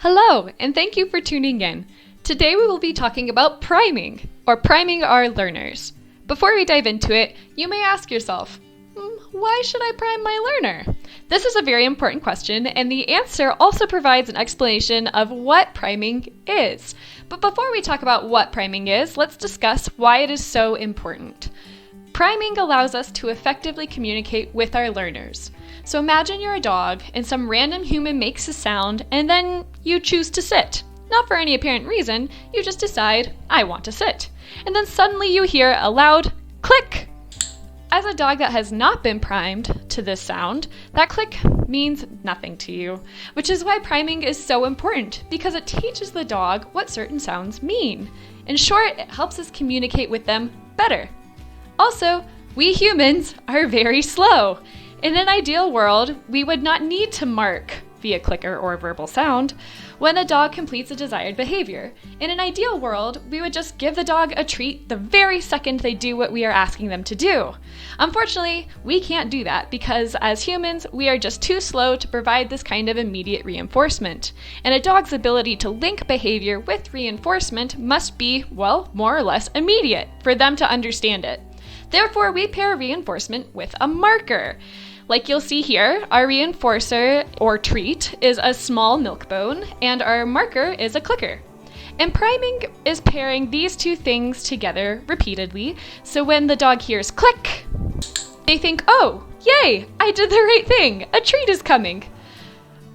Hello, and thank you for tuning in. Today we will be talking about priming, or priming our learners. Before we dive into it, you may ask yourself, why should I prime my learner? This is a very important question, and the answer also provides an explanation of what priming is. But before we talk about what priming is, let's discuss why it is so important. Priming allows us to effectively communicate with our learners. So imagine you're a dog and some random human makes a sound and then you choose to sit. Not for any apparent reason, you just decide, I want to sit. And then suddenly you hear a loud click. As a dog that has not been primed to this sound, that click means nothing to you, which is why priming is so important, because it teaches the dog what certain sounds mean. In short, it helps us communicate with them better. Also, we humans are very slow. In an ideal world, we would not need to mark via clicker or verbal sound when a dog completes a desired behavior. In an ideal world, we would just give the dog a treat the very second they do what we are asking them to do. Unfortunately, we can't do that because as humans, we are just too slow to provide this kind of immediate reinforcement. And a dog's ability to link behavior with reinforcement must be, well, more or less immediate for them to understand it. Therefore, we pair reinforcement with a marker. Like you'll see here, our reinforcer or treat is a small milk bone and our marker is a clicker. And priming is pairing these two things together repeatedly, so when the dog hears click, they think, oh, yay, I did the right thing, a treat is coming.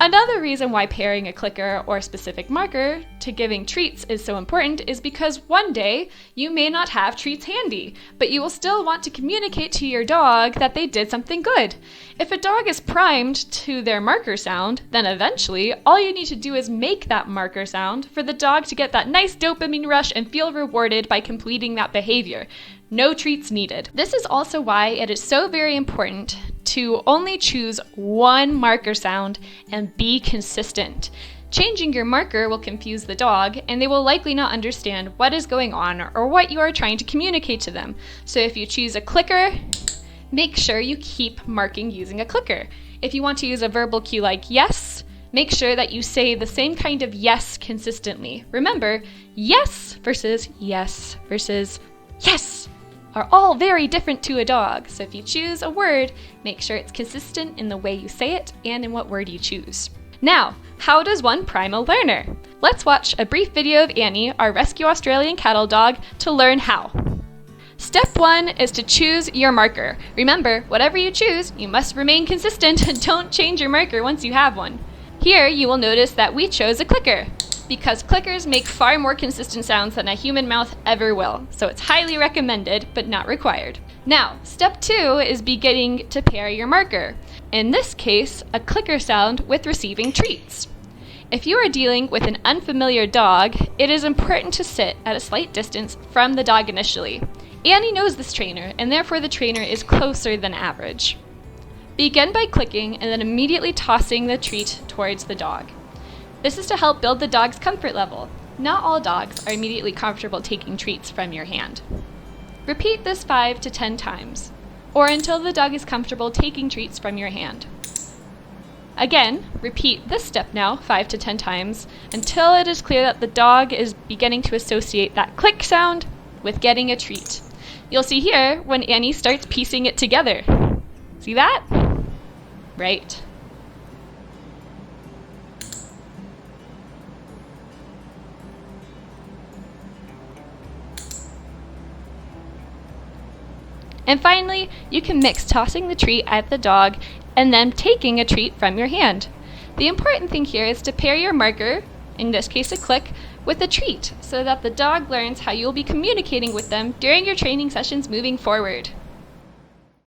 Another reason why pairing a clicker or specific marker to giving treats is so important is because one day you may not have treats handy, but you will still want to communicate to your dog that they did something good. If a dog is primed to their marker sound, then eventually all you need to do is make that marker sound for the dog to get that nice dopamine rush and feel rewarded by completing that behavior. No treats needed. This is also why it is so very important to only choose one marker sound and be consistent. Changing your marker will confuse the dog and they will likely not understand what is going on or what you are trying to communicate to them. So if you choose a clicker, make sure you keep marking using a clicker. If you want to use a verbal cue like yes, make sure that you say the same kind of yes consistently. Remember, yes versus yes versus yes are all very different to a dog. So if you choose a word, make sure it's consistent in the way you say it and in what word you choose. Now, how does one prime a learner? Let's watch a brief video of Annie, our rescue Australian cattle dog, to learn how. Step 1 is to choose your marker. Remember, whatever you choose, you must remain consistent and don't change your marker once you have one. Here, you will notice that we chose a clicker, because clickers make far more consistent sounds than a human mouth ever will, so it's highly recommended, but not required. Now, step 2 is beginning to pair your marker. In this case, a clicker sound with receiving treats. If you are dealing with an unfamiliar dog, it is important to sit at a slight distance from the dog initially. Annie knows this trainer, and therefore the trainer is closer than average. Begin by clicking and then immediately tossing the treat towards the dog. This is to help build the dog's comfort level. Not all dogs are immediately comfortable taking treats from your hand. Repeat this 5 to 10 times, or until the dog is comfortable taking treats from your hand. Again, repeat this step now 5 to 10 times until it is clear that the dog is beginning to associate that click sound with getting a treat. You'll see here when Annie starts piecing it together. See that? Right. And finally, you can mix tossing the treat at the dog and then taking a treat from your hand. The important thing here is to pair your marker, in this case a click, with a treat so that the dog learns how you'll be communicating with them during your training sessions moving forward.